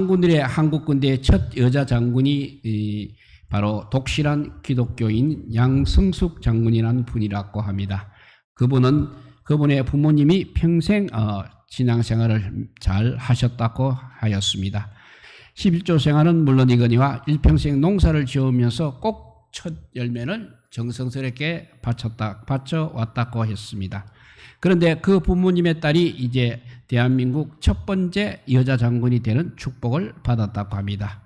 장군들의 한국 군대의 첫 여자 장군이 바로 독실한 기독교인 양성숙 장군이라는 분이라고 합니다. 그분의 부모님이 평생 신앙생활을 잘 하셨다고 하였습니다. 11조 생활은 물론이거니와 일평생 농사를 지으면서 꼭 첫 열매를 정성스럽게 바쳐왔다고 했습니다. 그런데 그 부모님의 딸이 이제 대한민국 첫 번째 여자 장군이 되는 축복을 받았다고 합니다.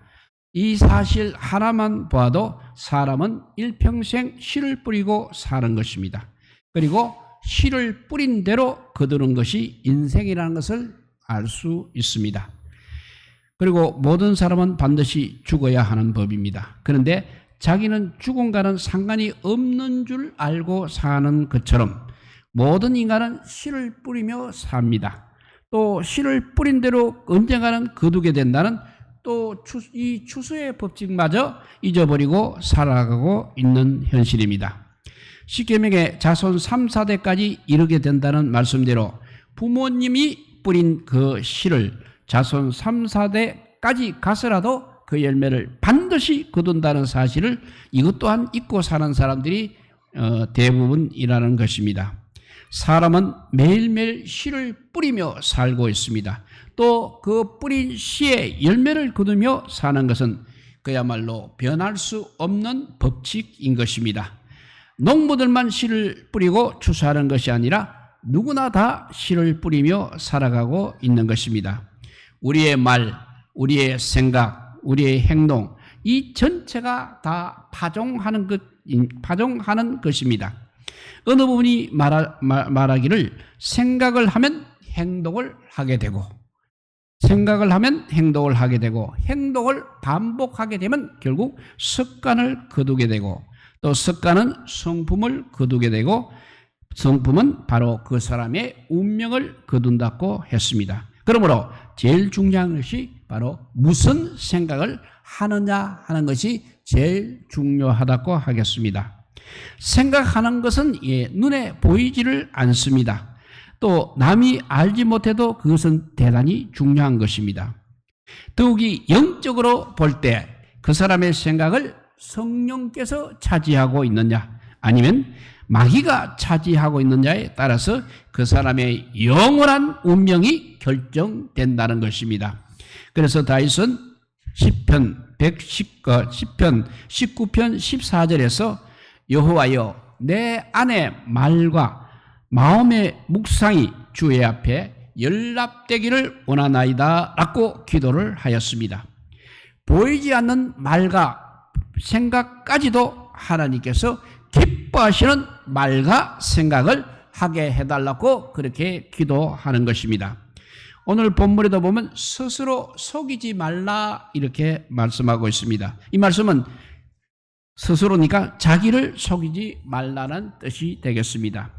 이 사실 하나만 보아도 사람은 일평생 씨를 뿌리고 사는 것입니다. 그리고 씨를 뿌린 대로 거두는 것이 인생이라는 것을 알 수 있습니다. 그리고 모든 사람은 반드시 죽어야 하는 법입니다. 그런데 자기는 죽음과는 상관이 없는 줄 알고 사는 것처럼 모든 인간은 씨를 뿌리며 삽니다. 또 씨를 뿌린 대로 언젠가는 거두게 된다는 또 이 추수의 법칙마저 잊어버리고 살아가고 있는 현실입니다. 십계명의 자손 3, 4대까지 이르게 된다는 말씀대로 부모님이 뿌린 그 씨를 자손 3, 4대까지 가서라도 그 열매를 반드시 거둔다는 사실을 이것 또한 잊고 사는 사람들이 대부분이라는 것입니다. 사람은 매일매일 씨를 뿌리며 살고 있습니다. 또 그 뿌린 씨의 열매를 거두며 사는 것은 그야말로 변할 수 없는 법칙인 것입니다. 농부들만 씨를 뿌리고 추수하는 것이 아니라 누구나 다 씨를 뿌리며 살아가고 있는 것입니다. 우리의 말, 우리의 생각, 우리의 행동, 이 전체가 다 파종하는 것입니다. 어느 분이 말하기를 생각을 하면 행동을 하게 되고, 생각을 하면 행동을 하게 되고, 행동을 반복하게 되면 결국 습관을 거두게 되고, 또 습관은 성품을 거두게 되고, 성품은 바로 그 사람의 운명을 거둔다고 했습니다. 그러므로 제일 중요한 것이 바로 무슨 생각을 하느냐 하는 것이 제일 중요하다고 하겠습니다. 생각하는 것은 눈에 보이지를 않습니다. 또 남이 알지 못해도 그것은 대단히 중요한 것입니다. 더욱이 영적으로 볼 때 그 사람의 생각을 성령께서 차지하고 있느냐 아니면 마귀가 차지하고 있느냐에 따라서 그 사람의 영원한 운명이 결정된다는 것입니다. 그래서 다윗은 시편 19편 14절에서 여호와여 내 안의 말과 마음의 묵상이 주의 앞에 연락되기를 원하나이다 라고 기도를 하였습니다. 보이지 않는 말과 생각까지도 하나님께서 기뻐하시는 말과 생각을 하게 해달라고 그렇게 기도하는 것입니다. 오늘 본문에도 보면 스스로 속이지 말라 이렇게 말씀하고 있습니다. 이 말씀은 스스로니까 자기를 속이지 말라는 뜻이 되겠습니다.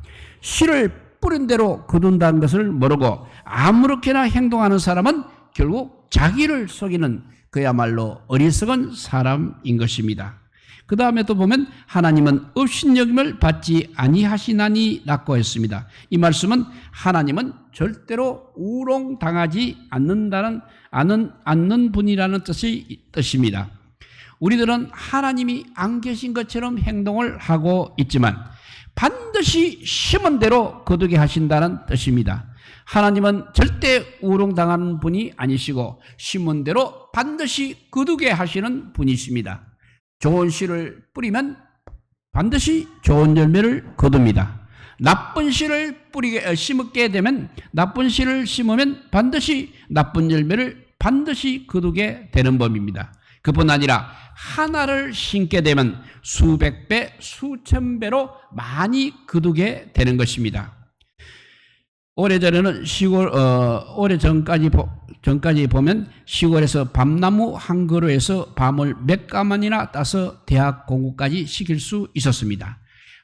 씨를 뿌린 대로 거둔다는 것을 모르고 아무렇게나 행동하는 사람은 결국 자기를 속이는 그야말로 어리석은 사람인 것입니다. 그 다음에 또 보면 하나님은 업신여김을 받지 아니하시나니 라고 했습니다. 이 말씀은 하나님은 절대로 우롱당하지 않는 분이라는 뜻입니다. 우리들은 하나님이 안 계신 것처럼 행동을 하고 있지만 반드시 심은 대로 거두게 하신다는 뜻입니다. 하나님은 절대 우롱당하는 분이 아니시고 심은 대로 반드시 거두게 하시는 분이십니다. 좋은 씨를 뿌리면 반드시 좋은 열매를 거둡니다. 나쁜 씨를 심게 되면 나쁜 씨를 심으면 반드시 나쁜 열매를 반드시 거두게 되는 법입니다. 그뿐 아니라 하나를 심게 되면 수백 배, 수천 배로 많이 거두게 되는 것입니다. 오래전에는 전까지 보면 시골에서 밤나무 한 그루에서 밤을 몇 가만이나 따서 대학 공부까지 시킬 수 있었습니다.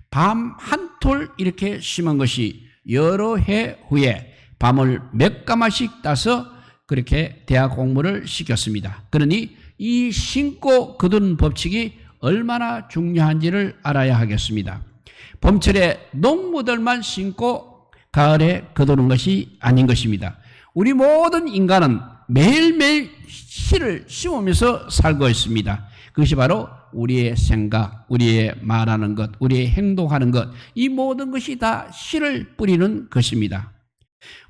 밤 한 톨 이렇게 심은 것이 여러 해 후에 밤을 몇 가마씩 따서 그렇게 대학 공부를 시켰습니다. 그러니 이 심고 거두는 법칙이 얼마나 중요한지를 알아야 하겠습니다. 봄철에 농부들만 심고 가을에 거두는 것이 아닌 것입니다. 우리 모든 인간은 매일매일 씨를 심으면서 살고 있습니다. 그것이 바로 우리의 생각, 우리의 말하는 것, 우리의 행동하는 것, 이 모든 것이 다 씨를 뿌리는 것입니다.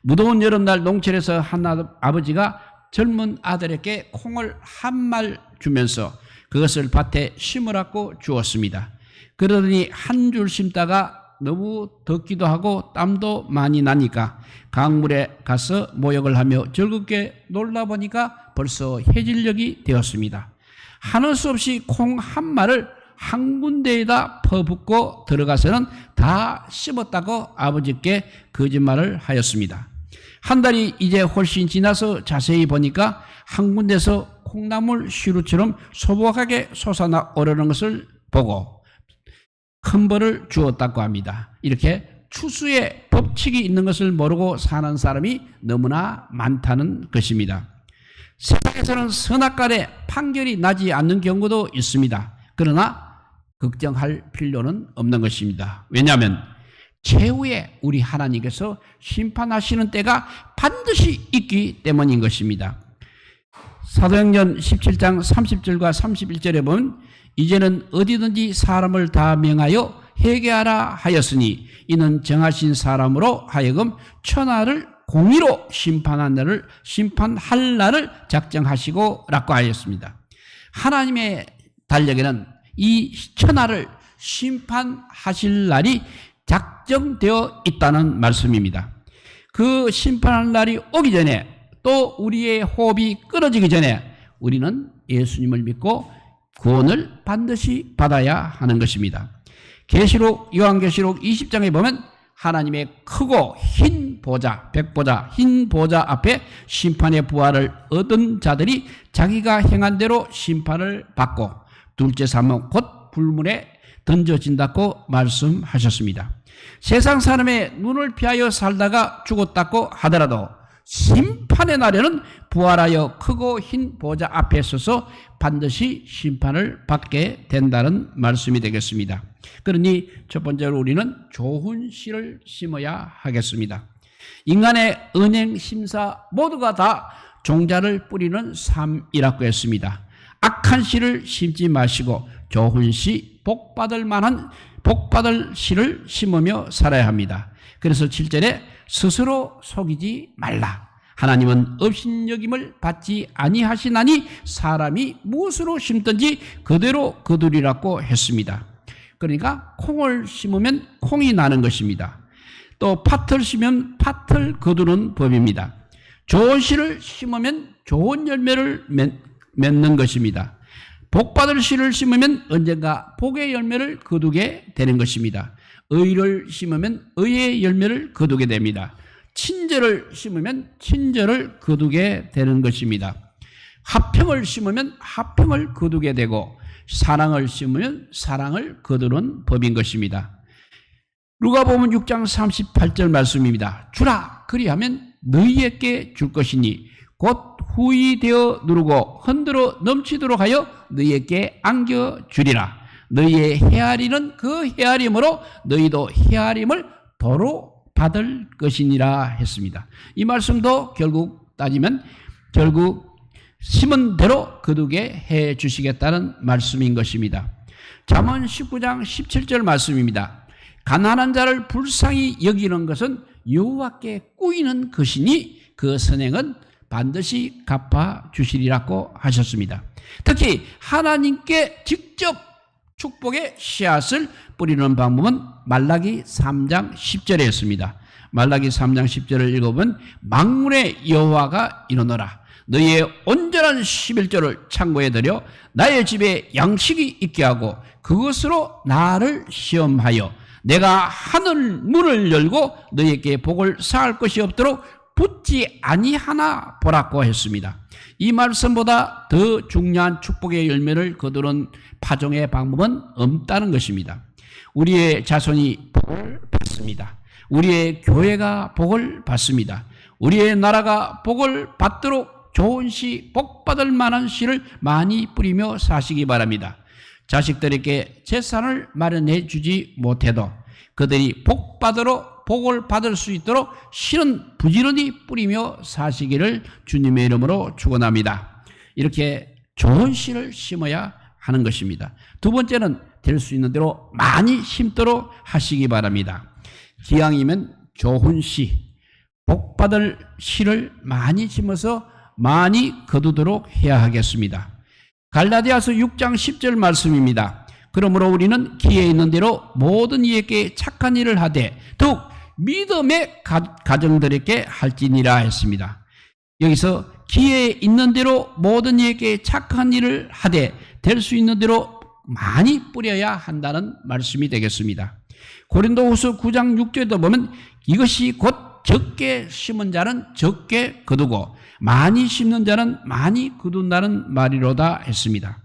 무더운 여름날 농촌에서 한 아버지가 젊은 아들에게 콩을 한 말 주면서 그것을 밭에 심으라고 주었습니다. 그러더니 한 줄 심다가 너무 덥기도 하고 땀도 많이 나니까 강물에 가서 모욕을 하며 즐겁게 놀라보니까 벌써 해질녘이 되었습니다. 하는 수 없이 콩 한 말을 한 군데에다 퍼붓고 들어가서는 다 심었다고 아버지께 거짓말을 하였습니다. 한 달이 이제 훨씬 지나서 자세히 보니까 한 군데서 콩나물 시루처럼 소복하게 솟아나 오르는 것을 보고 큰 벌을 주었다고 합니다. 이렇게 추수의 법칙이 있는 것을 모르고 사는 사람이 너무나 많다는 것입니다. 세상에서는 선악간에 판결이 나지 않는 경우도 있습니다. 그러나 걱정할 필요는 없는 것입니다. 왜냐하면 최후에 우리 하나님께서 심판하시는 때가 반드시 있기 때문인 것입니다. 사도행전 17장 30절과 31절에 보면 이제는 어디든지 사람을 다 명하여 회개하라 하였으니 이는 정하신 사람으로 하여금 천하를 공의로 심판할 날을 작정하시고 라고 하였습니다. 하나님의 달력에는 이 천하를 심판하실 날이 작정되어 있다는 말씀입니다. 그 심판할 날이 오기 전에 또 우리의 호흡이 끊어지기 전에 우리는 예수님을 믿고 구원을 반드시 받아야 하는 것입니다. 요한계시록 20장에 보면 하나님의 크고 흰 보좌, 백보좌, 흰 보좌 앞에 심판의 부활을 얻은 자들이 자기가 행한 대로 심판을 받고 둘째 사망 곧 불문에 던져진다고 말씀하셨습니다. 세상 사람의 눈을 피하여 살다가 죽었다고 하더라도 심판의 날에는 부활하여 크고 흰 보좌 앞에 서서 반드시 심판을 받게 된다는 말씀이 되겠습니다. 그러니 첫 번째로 우리는 좋은 씨를 심어야 하겠습니다. 인간의 은행, 심사 모두가 다 종자를 뿌리는 삶이라고 했습니다. 악한 씨를 심지 마시고 좋은 씨, 복받을 씨를 심으며 살아야 합니다. 그래서 7절에 스스로 속이지 말라. 하나님은 업신여김을 받지 아니하시나니 사람이 무엇으로 심든지 그대로 거두리라고 했습니다. 그러니까 콩을 심으면 콩이 나는 것입니다. 또 팥을 심으면 팥을 거두는 법입니다. 좋은 씨를 심으면 좋은 열매를 맺는 것입니다. 복받을 씨를 심으면 언젠가 복의 열매를 거두게 되는 것입니다. 의를 심으면 의의 열매를 거두게 됩니다. 친절을 심으면 친절을 거두게 되는 것입니다. 화평을 심으면 화평을 거두게 되고 사랑을 심으면 사랑을 거두는 법인 것입니다. 누가복음 6장 38절 말씀입니다. 주라 그리하면 너희에게 줄 것이니 곧 후히 되어 누르고 흔들어 넘치도록 하여 너희에게 안겨주리라. 너희의 헤아리는 그 헤아림으로 너희도 헤아림을 도로 받을 것이니라 했습니다. 이 말씀도 결국 따지면 심은 대로 거두게 해 주시겠다는 말씀인 것입니다. 잠언 19장 17절 말씀입니다. 가난한 자를 불쌍히 여기는 것은 여호와께 꾸이는 것이니 그 선행은 반드시 갚아 주시리라고 하셨습니다. 특히 하나님께 직접 축복의 씨앗을 뿌리는 방법은 말라기 3장 10절에 있습니다. 말라기 3장 10절을 읽어보면 만군의 여호와가 이르노라. 너희의 온전한 11조를 창고에 들여 나의 집에 양식이 있게 하고 그것으로 나를 시험하여 내가 하늘 문을 열고 너희에게 복을 쌓을 것이 없도록 붙지 아니하나 보라고 했습니다. 이 말씀보다 더 중요한 축복의 열매를 거두는 파종의 방법은 없다는 것입니다. 우리의 자손이 복을 받습니다. 우리의 교회가 복을 받습니다. 우리의 나라가 복을 받도록 좋은 씨, 복받을 만한 씨를 많이 뿌리며 사시기 바랍니다. 자식들에게 재산을 마련해 주지 못해도 그들이 복받으러 복을 받을 수 있도록 씨는 부지런히 뿌리며 사시기를 주님의 이름으로 축원합니다. 이렇게 좋은 씨를 심어야 하는 것입니다. 두 번째는 될 수 있는 대로 많이 심도록 하시기 바랍니다. 기왕이면 좋은 씨, 복 받을 씨를 많이 심어서 많이 거두도록 해야 하겠습니다. 갈라디아서 6장 10절 말씀입니다. 그러므로 우리는 기에 있는 대로 모든 이에게 착한 일을 하되 더욱 믿음의 가정들에게 할지니라 했습니다. 여기서 기에 있는 대로 모든 이에게 착한 일을 하되 될 수 있는 대로 많이 뿌려야 한다는 말씀이 되겠습니다. 고린도후서 9장 6절에도 보면 이것이 곧 적게 심은 자는 적게 거두고 많이 심는 자는 많이 거둔다는 말이로다 했습니다.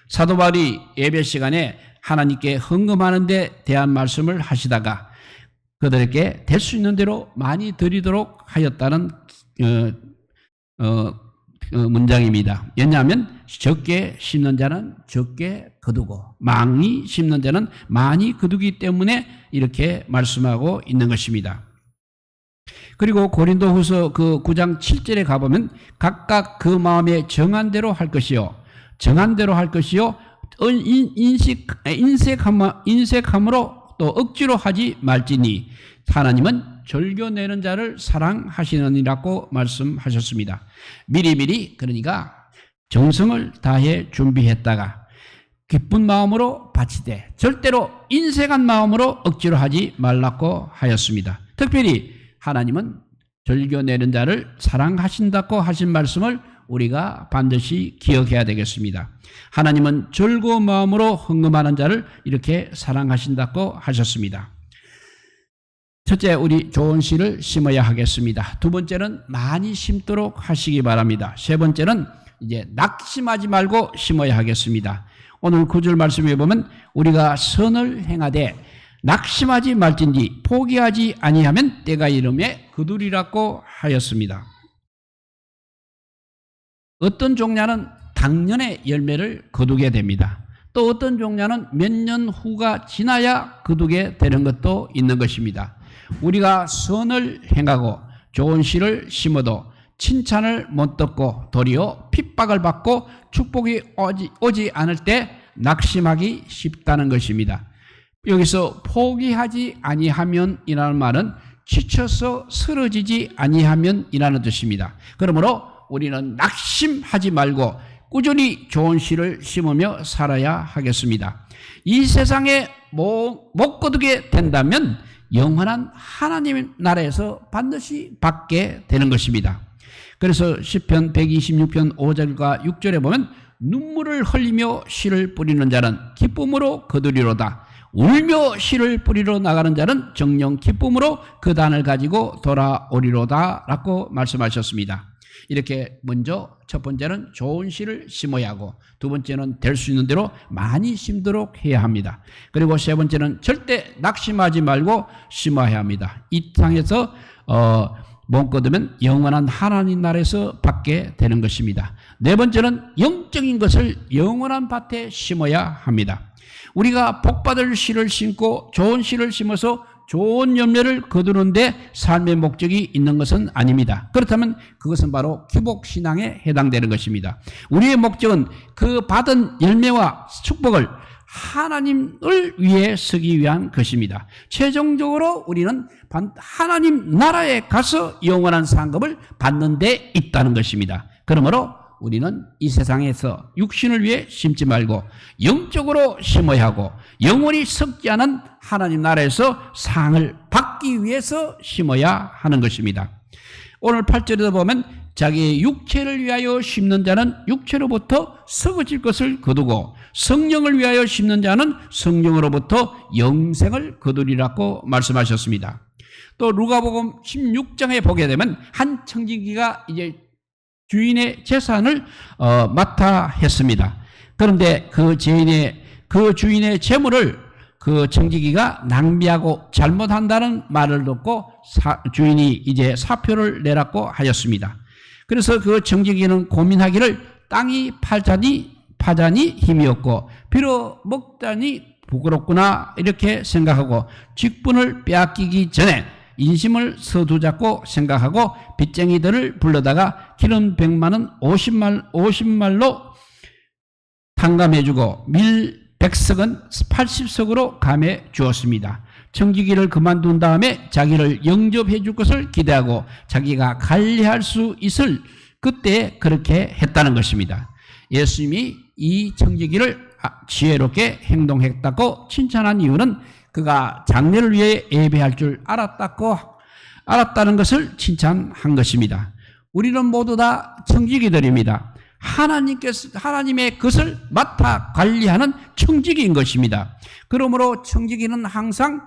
사도 바울이 예배 시간에 하나님께 헌금하는 데 대한 말씀을 하시다가 그들에게 될 수 있는 대로 많이 드리도록 하였다는 문장입니다. 왜냐하면 적게 심는 자는 적게 거두고 많이 심는 자는 많이 거두기 때문에 이렇게 말씀하고 있는 것입니다. 그리고 고린도후서 그 9장 7절에 가보면 각각 그 마음에 정한 대로 할 것이요 정한 대로 할 것이요 인색함으로 또 억지로 하지 말지니 하나님은 절교내는 자를 사랑하시느니라고 말씀하셨습니다. 미리미리 그러니까 정성을 다해 준비했다가 기쁜 마음으로 바치되 절대로 인색한 마음으로 억지로 하지 말라고 하였습니다. 특별히 하나님은 절교내는 자를 사랑하신다고 하신 말씀을 우리가 반드시 기억해야 되겠습니다. 하나님은 즐거운 마음으로 헌금하는 자를 이렇게 사랑하신다고 하셨습니다. 첫째, 우리 좋은 씨를 심어야 하겠습니다. 두 번째는 많이 심도록 하시기 바랍니다. 세 번째는 이제 낙심하지 말고 심어야 하겠습니다. 오늘 9절 말씀에 보면 우리가 선을 행하되 낙심하지 말진지 포기하지 아니하면 때가 이름에 거두리라고 하였습니다. 어떤 종려는 당년의 열매를 거두게 됩니다. 또 어떤 종려는 몇 년 후가 지나야 거두게 되는 것도 있는 것입니다. 우리가 선을 행하고 좋은 씨를 심어도 칭찬을 못 듣고 도리어 핍박을 받고 축복이 오지 않을 때 낙심하기 쉽다는 것입니다. 여기서 포기하지 아니하면이라는 말은 지쳐서 쓰러지지 아니하면이라는 뜻입니다. 그러므로 우리는 낙심하지 말고 꾸준히 좋은 씨를 심으며 살아야 하겠습니다. 이 세상에 못 거두게 된다면 영원한 하나님 나라에서 반드시 받게 되는 것입니다. 그래서 시편 126편 5절과 6절에 보면 눈물을 흘리며 씨를 뿌리는 자는 기쁨으로 거두리로다. 울며 씨를 뿌리러 나가는 자는 정녕 기쁨으로 그 단을 가지고 돌아오리로다 라고 말씀하셨습니다. 이렇게 먼저 첫 번째는 좋은 씨를 심어야 하고 두 번째는 될 수 있는 대로 많이 심도록 해야 합니다. 그리고 세 번째는 절대 낙심하지 말고 심어야 합니다. 이 땅에서 못 거두면 영원한 하나님 나라에서 받게 되는 것입니다. 네 번째는 영적인 것을 영원한 밭에 심어야 합니다. 우리가 복받을 씨를 심고 좋은 씨를 심어서 좋은 열매를 거두는데 삶의 목적이 있는 것은 아닙니다. 그렇다면 그것은 바로 기복신앙에 해당되는 것입니다. 우리의 목적은 그 받은 열매와 축복을 하나님을 위해 쓰기 위한 것입니다. 최종적으로 우리는 하나님 나라에 가서 영원한 상급을 받는 데 있다는 것입니다. 그러므로 우리는 이 세상에서 육신을 위해 심지 말고 영적으로 심어야 하고 영원히 썩지 않은 하나님 나라에서 상을 받기 위해서 심어야 하는 것입니다. 오늘 8절에도 보면 자기의 육체를 위하여 심는 자는 육체로부터 썩어질 것을 거두고 성령을 위하여 심는 자는 성령으로부터 영생을 거두리라고 말씀하셨습니다. 또 루가복음 16장에 보게 되면 한 청지기가 이제 주인의 재산을 맡아 했습니다. 그런데 그 주인의 재물을 그 청지기가 낭비하고 잘못한다는 말을 듣고 주인이 이제 사표를 내라고 하였습니다. 그래서 그 청지기는 고민하기를 땅이 파자니 힘이 없고 빌어 먹다니 부끄럽구나 이렇게 생각하고 직분을 빼앗기기 전에 인심을 서두잡고 생각하고 빚쟁이들을 불러다가 기름 100만원 50말로 탕감해주고 밀 100석은 80석으로 감해 주었습니다. 청지기를 그만둔 다음에 자기를 영접해 줄 것을 기대하고 자기가 관리할 수 있을 그때 그렇게 했다는 것입니다. 예수님이 이 청지기를 지혜롭게 행동했다고 칭찬한 이유는 그가 장례를 위해 예배할 줄 알았다는 것을 칭찬한 것입니다. 우리는 모두 다 청지기들입니다. 하나님의 것을 맡아 관리하는 청지기인 것입니다. 그러므로 청지기는 항상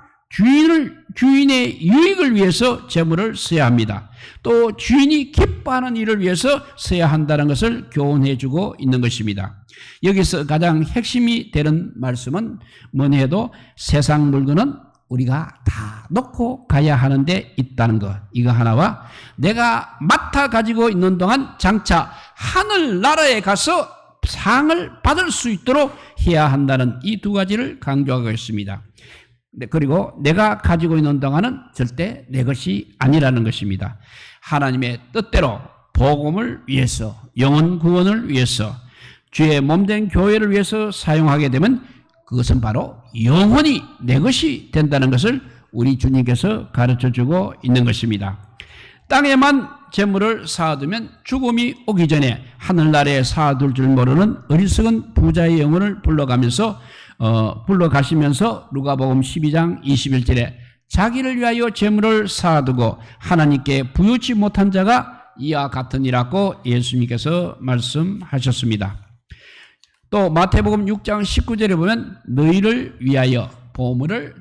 주인의 유익을 위해서 재물을 써야 합니다. 또 주인이 기뻐하는 일을 위해서 써야 한다는 것을 교훈해 주고 있는 것입니다. 여기서 가장 핵심이 되는 말씀은 뭐니 해도 세상 물건은 우리가 다 놓고 가야 하는데 있다는 것, 이거 하나와 내가 맡아 가지고 있는 동안 장차 하늘나라에 가서 상을 받을 수 있도록 해야 한다는 이 두 가지를 강조하고 있습니다. 그리고 내가 가지고 있는 동안은 절대 내 것이 아니라는 것입니다. 하나님의 뜻대로 복음을 위해서, 영혼 구원을 위해서, 주의 몸된 교회를 위해서 사용하게 되면 그것은 바로 영원히 내 것이 된다는 것을 우리 주님께서 가르쳐주고 있는 것입니다. 땅에만 재물을 쌓아두면 죽음이 오기 전에 하늘나라에 쌓아둘 줄 모르는 어리석은 부자의 영혼을 불러가시면서 누가복음 12장 21절에 자기를 위하여 재물을 쌓아두고 하나님께 부유치 못한 자가 이와 같으니라고 예수님께서 말씀하셨습니다. 또 마태복음 6장 19절에 보면 너희를 위하여 보물을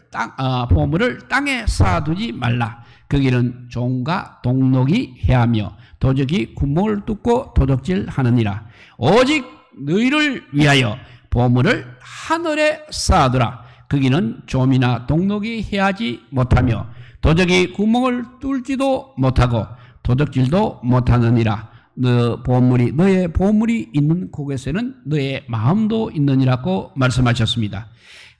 땅에 쌓아두지 말라. 거기는 종과 동록이 해하며 도적이 구멍을 뚫고 도적질하느니라. 오직 너희를 위하여 보물을 하늘에 쌓아두라. 거기는 좀이나 동록이 해하지 못하며 도적이 구멍을 뚫지도 못하고 도적질도 못하느니라. 너의 보물이 있는 곳에서는 너의 마음도 있느니라고 말씀하셨습니다.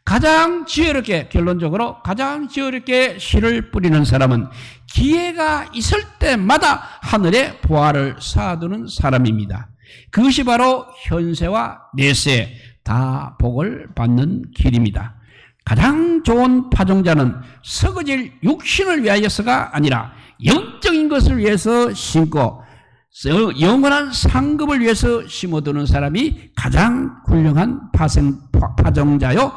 가장 지혜롭게, 결론적으로 가장 지혜롭게 씨를 뿌리는 사람은 기회가 있을 때마다 하늘에 보화를 쌓아두는 사람입니다. 그것이 바로 현세와 내세 다 복을 받는 길입니다. 가장 좋은 파종자는 썩어질 육신을 위하여서가 아니라 영적인 것을 위해서 심고 영원한 상급을 위해서 심어두는 사람이 가장 훌륭한 파종자요,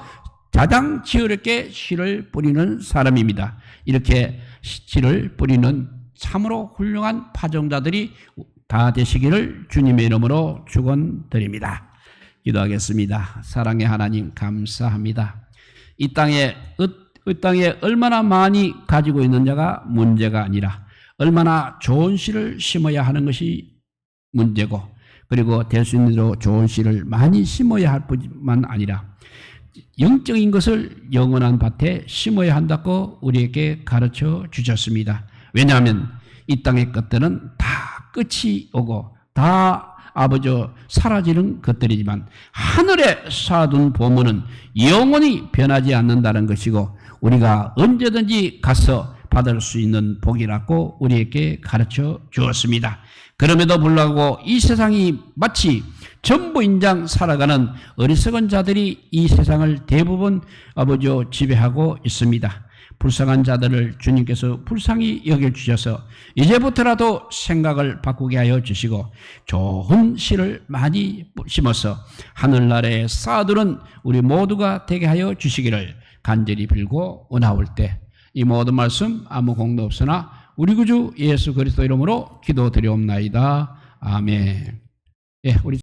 가장 지혜롭게 씨를 뿌리는 사람입니다. 이렇게 씨를 뿌리는 참으로 훌륭한 파종자들이 다 되시기를 주님의 이름으로 축원드립니다. 기도하겠습니다. 사랑의 하나님 감사합니다. 이 땅에 얼마나 많이 가지고 있느냐가 문제가 아니라 얼마나 좋은 씨를 심어야 하는 것이 문제고, 그리고 될 수 있는 대로 좋은 씨를 많이 심어야 할 뿐만 아니라 영적인 것을 영원한 밭에 심어야 한다고 우리에게 가르쳐 주셨습니다. 왜냐하면 이 땅의 것들은 다 끝이 오고 다 사라지는 것들이지만 하늘에 쌓아둔 보물은 영원히 변하지 않는다는 것이고 우리가 언제든지 가서 받을 수 있는 복이라고 우리에게 가르쳐 주었습니다. 그럼에도 불구하고 이 세상이 마치 전부인장 살아가는 어리석은 자들이 이 세상을 대부분 지배하고 있습니다. 불쌍한 자들을 주님께서 불쌍히 여겨주셔서 이제부터라도 생각을 바꾸게 하여 주시고 좋은 씨를 많이 심어서 하늘나라에 쌓아두는 우리 모두가 되게 하여 주시기를 간절히 빌고 원하올 때 이 모든 말씀 아무 공도 없으나 우리 구주 예수 그리스도 이름으로 기도드리옵나이다. 아멘. 우리